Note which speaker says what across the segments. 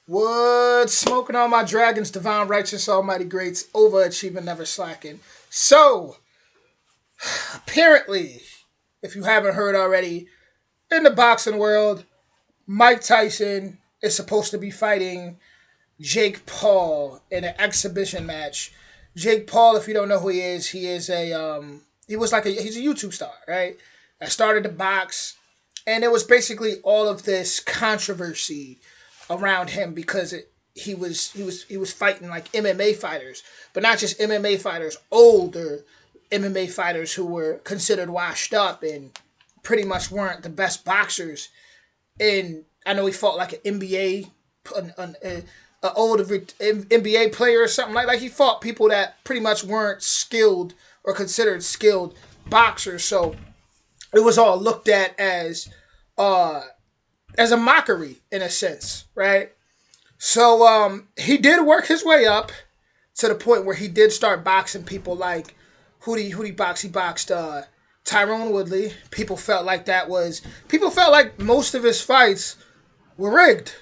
Speaker 1: What? Smoking on my dragons, divine, righteous, almighty greats, overachieving, never slacking. So, apparently, if you haven't heard already, in the boxing world, Mike Tyson is supposed to be fighting Jake Paul in an exhibition match. Jake Paul, if you don't know who he is he's a YouTube star, right? I started to box, and it was basically all of this controversy around him because he was fighting like MMA fighters, but not just MMA fighters, older MMA fighters who were considered washed up and pretty much weren't the best boxers. And I know he fought like an NBA, an old NBA player or something like he fought people that pretty much weren't skilled or considered skilled boxers. So it was all looked at uh as a mockery in a sense, right? So he did work his way up to the point where he did start boxing people like who he box? He boxed Tyrone Woodley. People felt like most of his fights were rigged,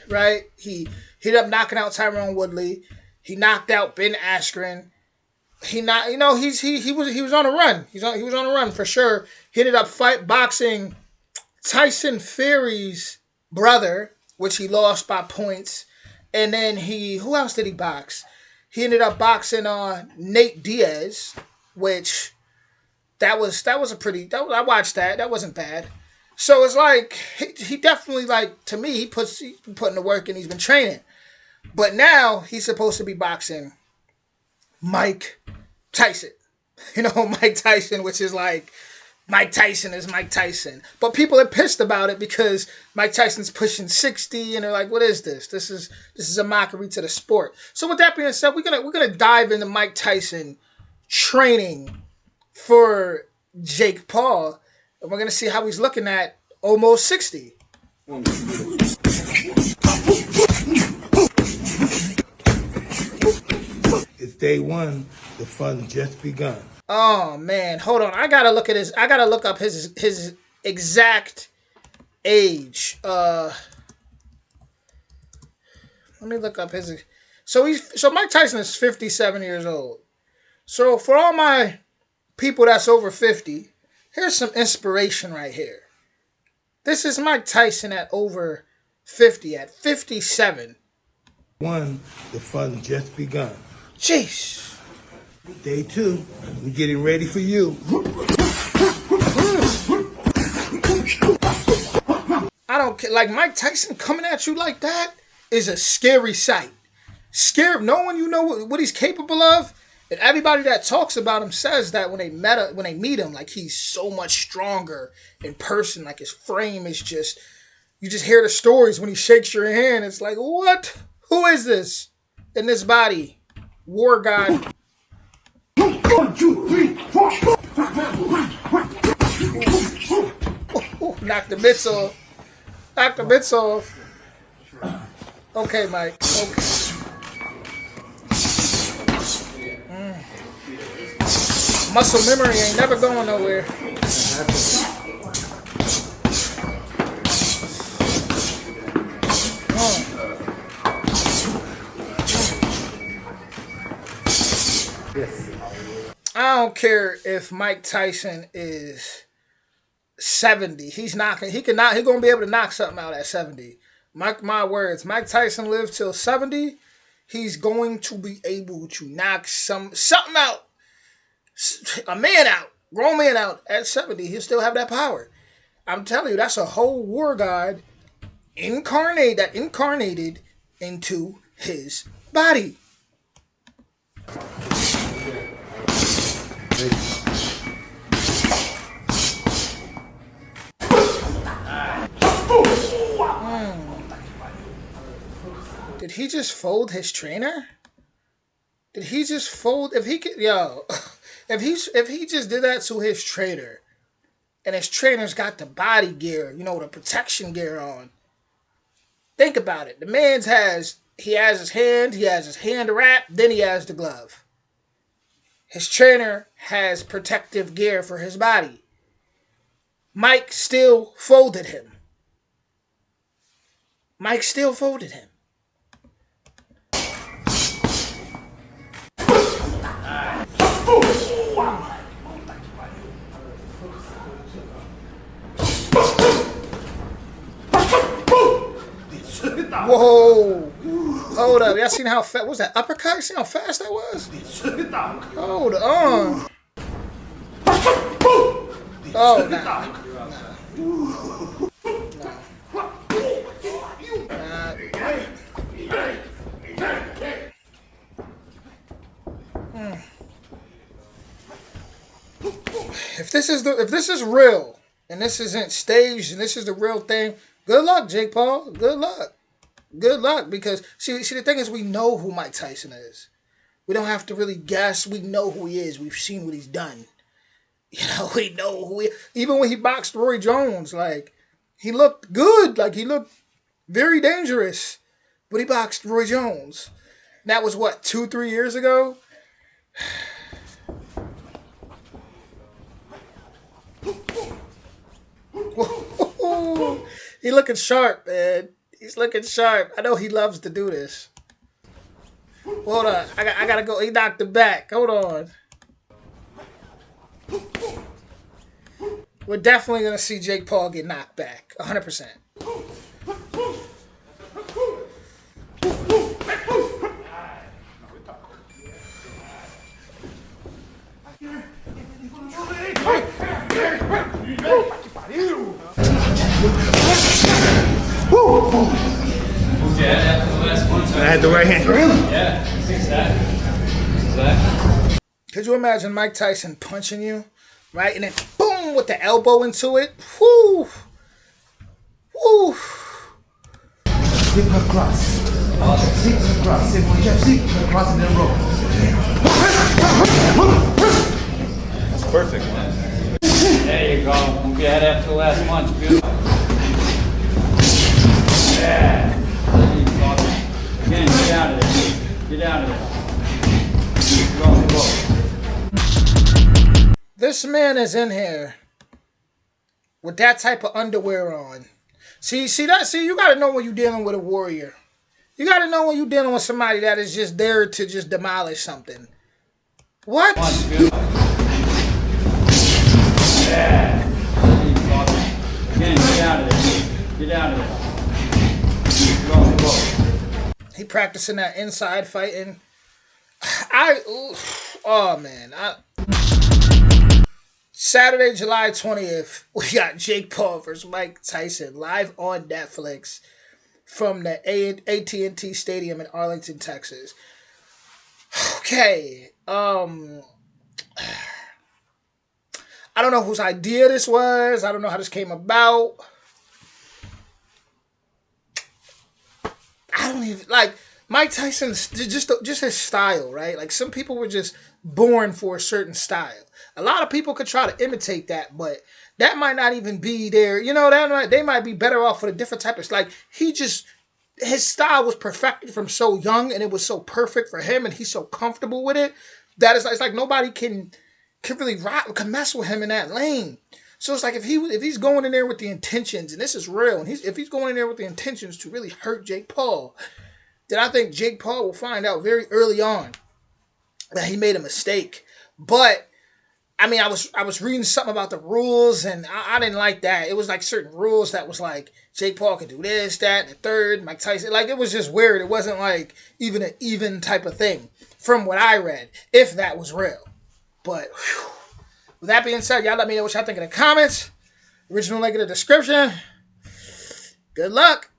Speaker 1: right? He ended up knocking out Tyrone Woodley. He knocked out Ben Askren. He was on a run. He was on a run for sure. He ended up boxing Tyson Fury's brother, which he lost by points. And then who else did he box? He ended up boxing Nate Diaz, which I watched that. That wasn't bad. So it's like he definitely, like, to me, he's been putting the work and he's been training. But now he's supposed to be boxing Mike Tyson. Mike Tyson, which is like Mike Tyson is Mike Tyson. But people are pissed about it because Mike Tyson's pushing 60 and they're like, what is this? This is a mockery to the sport. So with that being said, we're gonna dive into Mike Tyson training for Jake Paul, and we're gonna see how he's looking at almost 60.
Speaker 2: It's day one. The fun just begun.
Speaker 1: Oh man, hold on. I gotta look up his exact age. Let me look up his. So Mike Tyson is 57 years old. So for all my people that's over 50, here's some inspiration right here. This is Mike Tyson at over 50, at 57.
Speaker 2: The fun just begun.
Speaker 1: Jeez.
Speaker 2: Day two, we're getting ready for you.
Speaker 1: I don't care. Like, Mike Tyson coming at you like that is a scary sight. Scary, knowing what he's capable of. And everybody that talks about him says that when they meet him, like, he's so much stronger in person. Like, his frame is just, you just hear the stories when he shakes your hand. It's like, what? Who is this in this body? War God.
Speaker 2: 1, 2, 3, 4.
Speaker 1: Knock the mitts off. Knock the mitts off. Okay, Mike. Okay. Muscle memory ain't never going nowhere. I don't care if Mike Tyson is 70. He's gonna be able to knock something out at 70. Mark my words. Mike Tyson lives till 70. He's going to be able to knock something out. A man out. Grown man out at 70. He'll still have that power. I'm telling you, that's a whole war god incarnated into his body. Did he just fold his trainer? Did he just fold? If he just did that to his trainer, and his trainer's got the body gear, the protection gear on. Think about it. The man's has his hand wrapped, then he has the glove. His trainer has protective gear for his body. Mike still folded him. Whoa. Hold up. Y'all seen how fast? What was that uppercut? You seen how fast that was? Hold on. Oh, nah. If this is real and this isn't staged and this is the real thing, good luck, Jake Paul. Good luck. Good luck, because see the thing is, we know who Mike Tyson is. We don't have to really guess. We know who he is. We've seen what he's done. We know who he. Even when he boxed Roy Jones, like, he looked good. Like, he looked very dangerous. But he boxed Roy Jones. And that was what, 2-3 years ago. He looking sharp, man. He's looking sharp. I know he loves to do this. Hold on. I gotta go. He knocked him back. Hold on. We're definitely gonna see Jake Paul get knocked back. 100%.
Speaker 2: I had the right hand. Really?
Speaker 3: Yeah, exactly.
Speaker 1: Could you imagine Mike Tyson punching you, right, and then boom with the elbow into it? Whoo, whoo.
Speaker 2: Sweep across. Sweep across. Sweep across and then roll.
Speaker 3: That's perfect. There you go. Don't be ahead after the last punch, beautiful. Yeah. Again, get out of there. Get out of there. Go.
Speaker 1: This man is in here with that type of underwear on. See, you gotta know when you're dealing with a warrior. You gotta know when you're dealing with somebody that is just there to just demolish something. What?
Speaker 3: Yeah. Again, get out of there. Get out of there. Go.
Speaker 1: He practicing that inside fighting. Saturday, July 20th, we got Jake Paul versus Mike Tyson live on Netflix from the AT&T Stadium in Arlington, Texas. Okay, I don't know whose idea this was. I don't know how this came about. I don't even like Mike Tyson's just his style, right? Like, some people were just born for a certain style. A lot of people could try to imitate that, but that might not even be there. They might be better off with a different type of, like, his style was perfected from so young, and it was so perfect for him, and he's so comfortable with it that it's like nobody can really can mess with him in that lane. So it's like, if he's going in there with the intentions, and this is real, and if he's going in there with the intentions to really hurt Jake Paul, then I think Jake Paul will find out very early on that he made a mistake. But I mean, I was reading something about the rules, and I didn't like that. It was like certain rules that was like, Jake Paul could do this, that, and the third. Mike Tyson, like, it was just weird. It wasn't like even an even type of thing from what I read, if that was real. But whew. With that being said, y'all let me know what y'all think in the comments. Original link in the description. Good luck.